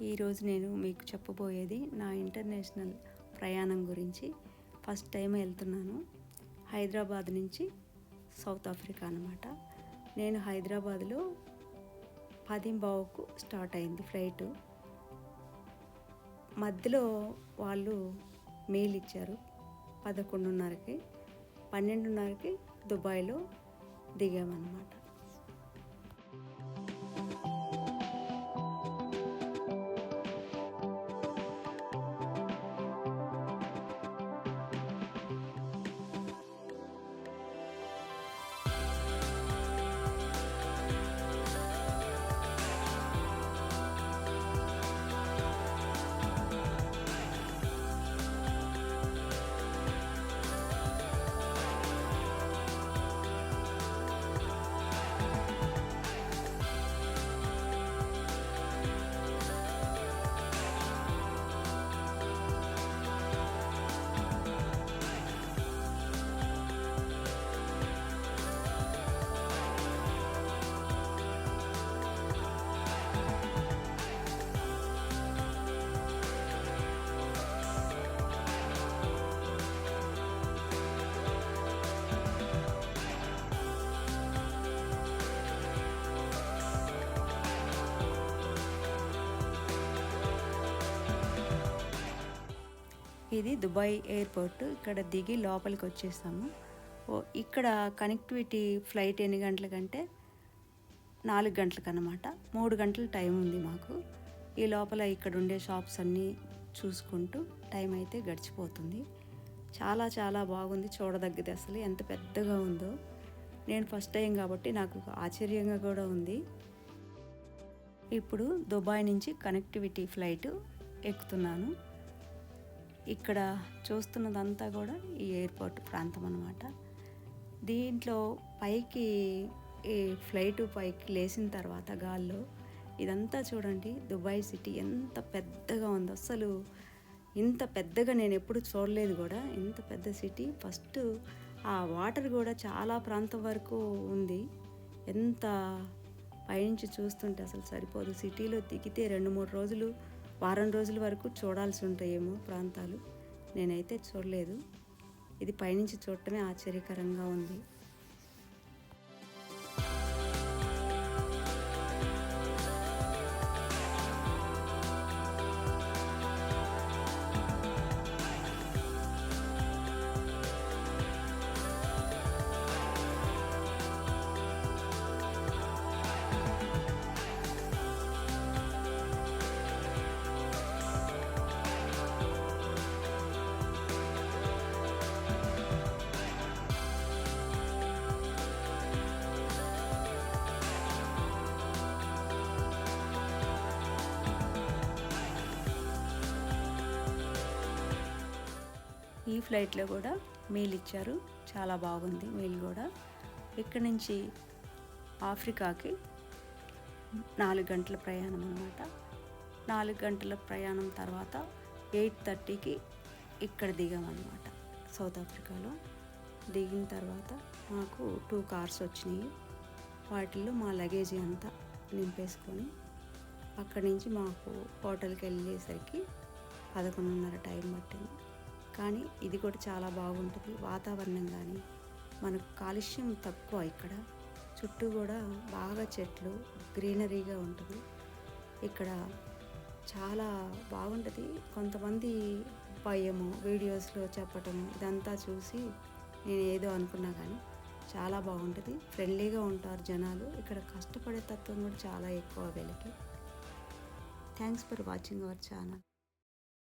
ఈరోజు నేను మీకు చెప్పబోయేది నా ఇంటర్నేషనల్ ప్రయాణం గురించి. ఫస్ట్ టైం వెళ్తున్నాను హైదరాబాద్ నుంచి సౌత్ ఆఫ్రికా అన్నమాట. నేను హైదరాబాద్లో 10:15కు స్టార్ట్ అయింది ఫ్లైటు. మధ్యలో వాళ్ళు మెయిల్ ఇచ్చారు 11:30కి. 12:30కి దుబాయ్లో దిగామన్నమాట. ఇది దుబాయ్ ఎయిర్పోర్ట్. ఇక్కడ దిగి లోపలికి వచ్చేసాము. ఇక్కడ కనెక్టివిటీ ఫ్లైట్ ఎన్ని గంటలకంటే 4 గంటలకు అన్నమాట. 3 గంటల టైం ఉంది మాకు. ఈ లోపల ఇక్కడ ఉండే షాప్స్ అన్నీ చూసుకుంటూ టైం అయితే గడిచిపోతుంది. చాలా చాలా బాగుంది, చూడదగ్గది. అసలు ఎంత పెద్దగా ఉందో. నేను ఫస్ట్ టైం కాబట్టి నాకు ఆశ్చర్యంగా కూడా ఉంది. ఇప్పుడు దుబాయ్ నుంచి కనెక్టివిటీ ఫ్లైట్ ఎక్కుతున్నాను. ఇక్కడ చూస్తున్నదంతా కూడా ఈ ఎయిర్పోర్ట్ ప్రాంతం అన్నమాట. దీంట్లో పైకి ఈ ఫ్లైట్ పైకి లేచిన తర్వాత గాల్లో ఇదంతా చూడండి, దుబాయ్ సిటీ ఎంత పెద్దగా ఉందో. అసలు ఇంత పెద్దగా నేను ఎప్పుడు చూడలేదు కూడా. ఇంత పెద్ద సిటీ. ఫస్ట్ ఆ వాటర్ కూడా చాలా ప్రాంతం వరకు ఉంది. ఎంత పైనుంచి చూస్తుంటే అసలు సరిపోదు. సిటీలో దిగితే 2-3 రోజులు, వారం రోజుల వరకు చూడాల్సి ఉంటాయేమో ప్రాంతాలు. నేనైతే చూడలేదు. ఇది పైనుంచి చూడటమే ఆశ్చర్యకరంగా ఉంది. ఈ ఫ్లైట్లో కూడా మీల్ ఇచ్చారు. చాలా బాగుంది మీల్ కూడా. ఇక్కడి నుంచి ఆఫ్రికాకి 4 గంటల ప్రయాణం అన్నమాట. 4 గంటల ప్రయాణం తర్వాత 8:30కి ఇక్కడ దిగామన్నమాట సౌత్ ఆఫ్రికాలో. దిగిన తర్వాత మాకు 2 కార్స్ వచ్చినాయి. వాటిల్లో మా లగేజీ అంతా నింపేసుకొని అక్కడి నుంచి మాకు హోటల్కి వెళ్ళేసరికి 11:30 టైం పట్టింది. కానీ ఇది కూడా చాలా బాగుంటుంది. వాతావరణం కానీ మనకు కాలుష్యం తక్కువ. ఇక్కడ చుట్టూ కూడా బాగా చెట్లు, గ్రీనరీగా ఉంటుంది. ఇక్కడ చాలా బాగుంటుంది. కొంతమంది భయము వీడియోస్లో చెప్పటము ఇదంతా చూసి నేను ఏదో అనుకున్నా, కానీ చాలా బాగుంటుంది. ఫ్రెండ్లీగా ఉంటారు జనాలు. ఇక్కడ కష్టపడే తత్వం కూడా చాలా ఎక్కువ వీళ్ళకి. Thanks for watching our channel.